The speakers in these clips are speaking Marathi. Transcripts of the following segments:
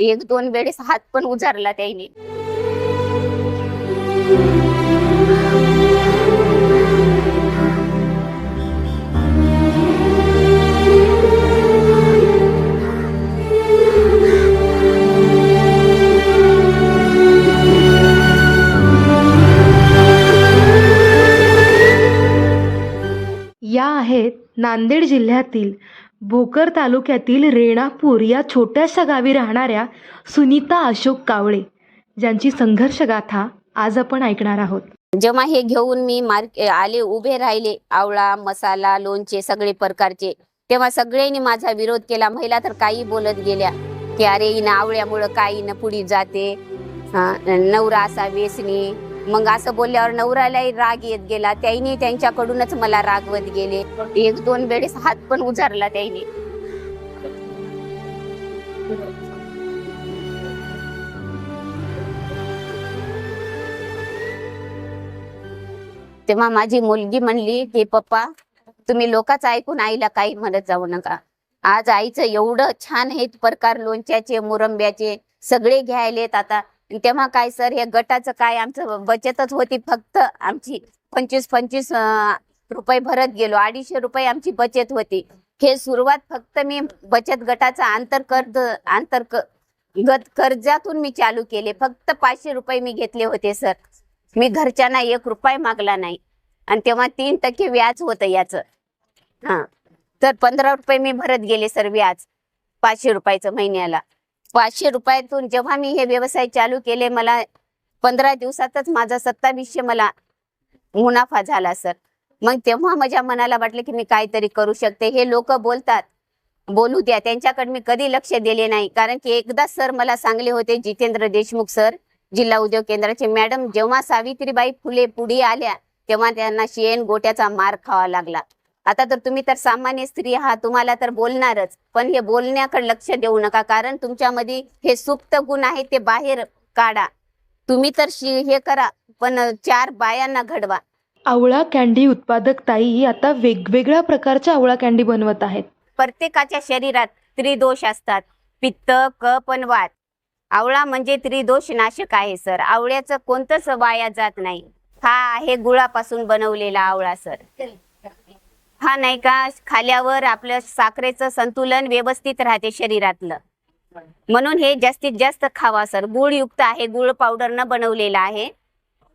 एक दोन वेळेस हात पण उजारला त्याने. या आहेत नांदेड जिल्ह्यातील भोकर तालुक्यातील रेणापूर या छोट्याशा गावी राहणाऱ्या सुनीता अशोक कावळे, ज्यांची संघर्ष गाथा आज आपण ऐकणार आहोत. जेव्हा हे घेऊन मी आले, उभे राहिले, आवळा, मसाला, लोणचे सगळे प्रकारचे, तेव्हा सगळ्यांनी माझा विरोध केला. महिला तर काही बोलत गेल्या की अरे हिनं आवळ्यामुळं काय हिनं पुढे जाते, नवरा असा व्यसनी. मग असं बोलल्यावर नवऱ्यालाही राग येत गेला. त्याईने त्यांच्याकडूनच मला रागवत गेले. एक दोन वेळेस हात पण उजारला त्याईने. तेव्हा माझी मुलगी म्हणली की पप्पा तुम्ही लोकांचं ऐकून आईला काही म्हणत जाऊ नका. आज आईचं एवढं छान हे प्रकार लोणच्याचे, मुरंब्याचे सगळे घ्यायलेत आता. तेव्हा काय सर, हे गटाचं काय, आमचं बचतच होती फक्त आमची 25 रुपये भरत गेलो. 250 रुपये आमची बचत होती. हे सुरुवात फक्त मी बचत गटाचा अंतर्गत कर्जातून मी चालू केले. फक्त 500 रुपये मी घेतले होते सर. मी घरच्यांना 1 रुपया मागला नाही. आणि तेव्हा 3% व्याज होतं याचं. तर 15 रुपये मी भरत गेले सर व्याज 500 रुपयाचं महिन्याला. 500 रुपयातून जेव्हा मी हे व्यवसाय चालू केले, मला 15 दिवसातच माझा 2700 मला मुनाफा झाला सर. मग तेव्हा माझ्या मनाला वाटलं की मी काहीतरी करू शकते. हे लोक बोलतात, बोलू द्या, त्यांच्याकडे मी कधी लक्ष दिले नाही. कारण की एकदा सर मला सांगले होते, जितेंद्र देशमुख सर, जिल्हा उद्योग केंद्राचे मॅडम, जेव्हा सावित्रीबाई फुले पुढे आल्या तेव्हा त्यांना शेण गोट्याचा मार खावा लागला. आता तर तुम्ही तर सामान्य स्त्री आहात, तुम्हाला तर बोलणारच, पण हे बोलण्याकडे लक्ष देऊ नका. कारण तुमच्यामध्ये हे सुप्त गुण आहे, ते बाहेर काढा. तुम्ही तर हे करा, पण 4 बायांना घडवा. आवळा कँडी उत्पादक ताई आता वेगवेगळ्या प्रकारच्या आवळा कँडी बनवत आहेत. प्रत्येकाच्या शरीरात त्रिदोष असतात, पित्त, कफ आणि वात. आवळा म्हणजे त्रिदोष नाशक आहे सर. आवळ्याचं कोणतंच वाया जात नाही. हा आहे गुळापासून बनवलेला आवळा सर. हा नाही का, खाल्यावर आपलं साखरेचं संतुलन व्यवस्थित राहते शरीरातलं, म्हणून हे जास्तीत जास्त खावा सर. गुळयुक्त आहे, गुळ पावडर न बनवलेला आहे.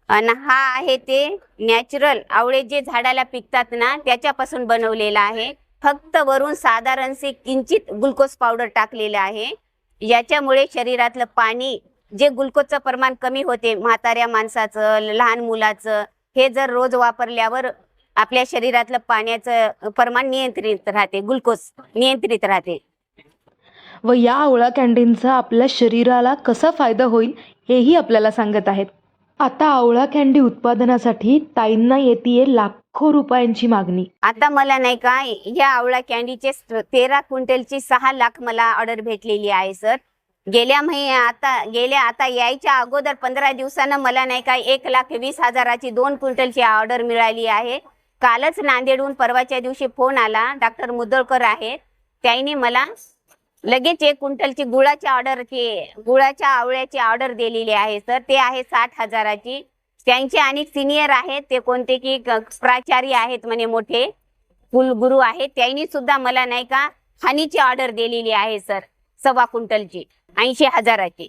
आणि हा आहे ते नॅचरल आवळे जे झाडाला पिकतात ना, त्याच्यापासून बनवलेला आहे. फक्त वरून साधारणसे किंचित ग्लुकोज पावडर टाकलेलं आहे. याच्यामुळे शरीरातलं पाणी, जे ग्लुकोजचं प्रमाण कमी होते, म्हाताऱ्या माणसाचं, लहान मुलाचं, हे जर रोज वापरल्यावर आपल्या शरीरातलं पाण्याचं प्रमाण नियंत्रित राहते, ग्लुकोज नियंत्रित राहते. व या आवळा कँडींचा आपल्या शरीराला कसा फायदा होईल हेही आपल्याला सांगत आहेत. आता आवळा कँडी उत्पादनासाठी ताईंना येते लाखो रुपयांची मागणी. आता मला नाही का, या आवळा कँडीचे 13 क्विंटलची 6 लाख मला ऑर्डर भेटलेली आहे सर. आता यायच्या अगोदर 15 दिवसानं मला नाही का 1,20,000ची 2 क्विंटलची ऑर्डर मिळाली आहे. कालच नांदेडहून परवाच्या दिवशी फोन आला, डॉक्टर मुदळकर आहेत, त्यांनी मला लगेच 1 क्विंटलची गुळाच्या आवळ्याची ऑर्डर दिलेली आहे सर. ते आहे 60,000ची. त्यांचे अनेक सिनियर आहेत, ते कोणते की प्राचार्य आहेत म्हणे, मोठे कुलगुरू आहेत, त्यांनी सुद्धा मला नाही का हानीची ऑर्डर दिलेली आहे सर, 1.25 क्विंटलची 80,000ची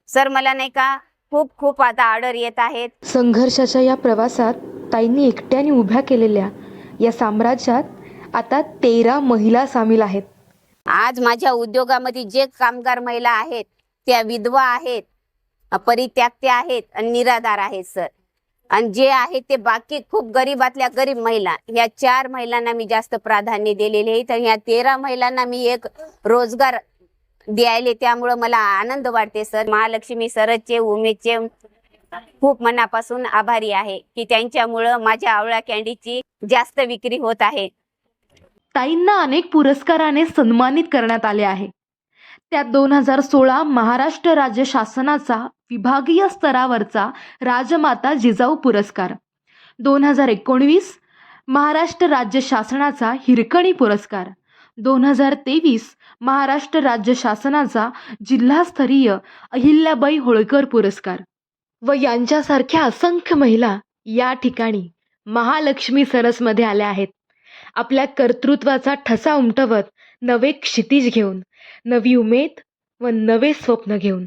सर. मला नाही का खूप आता ऑर्डर येत आहेत. संघर्षाच्या या प्रवासात ताईंनी एकट्याने उभ्या केलेल्या या साम्राज्यात आता 13 महिला सामील आहेत. आज माझ्या उद्योगामध्ये जे कामगार महिला आहेत, त्या विधवा आहेत, परित्याक्त्या आहेत आणि निराधार आहेत सर. आणि जे आहेत ते बाकी खूप गरीबातल्या गरीब महिला, ह्या 4 महिलांना मी जास्त प्राधान्य दिलेले आहे. तर ह्या 13 महिलांना मी एक रोजगार द्यायले, त्यामुळं मला आनंद वाटते सर. महालक्ष्मी सरचे, उमेदचे खूप मनापासून आभारी आहे की त्यांच्यामुळं माझ्या आवळा कँडीची जास्त विक्री होत आहे. ताईंना अनेक पुरस्काराने सन्मानित करण्यात आले आहे. त्यात 2016 महाराष्ट्र राज्य शासनाचा विभागीय स्तरावरचा राजमाता जिजाऊ पुरस्कार, 2019 महाराष्ट्र राज्य शासनाचा हिरकणी पुरस्कार, 2023 महाराष्ट्र राज्य शासनाचा जिल्हास्तरीय अहिल्याबाई होळकर पुरस्कार व यांच्यासारख्या असंख्य महिला या ठिकाणी महालक्ष्मी सरसमध्ये आल्या आहेत. आपल्या कर्तृत्वाचा ठसा उमटवत नवे क्षितिज घेऊन, नवी उमेद व नवे स्वप्न घेऊन.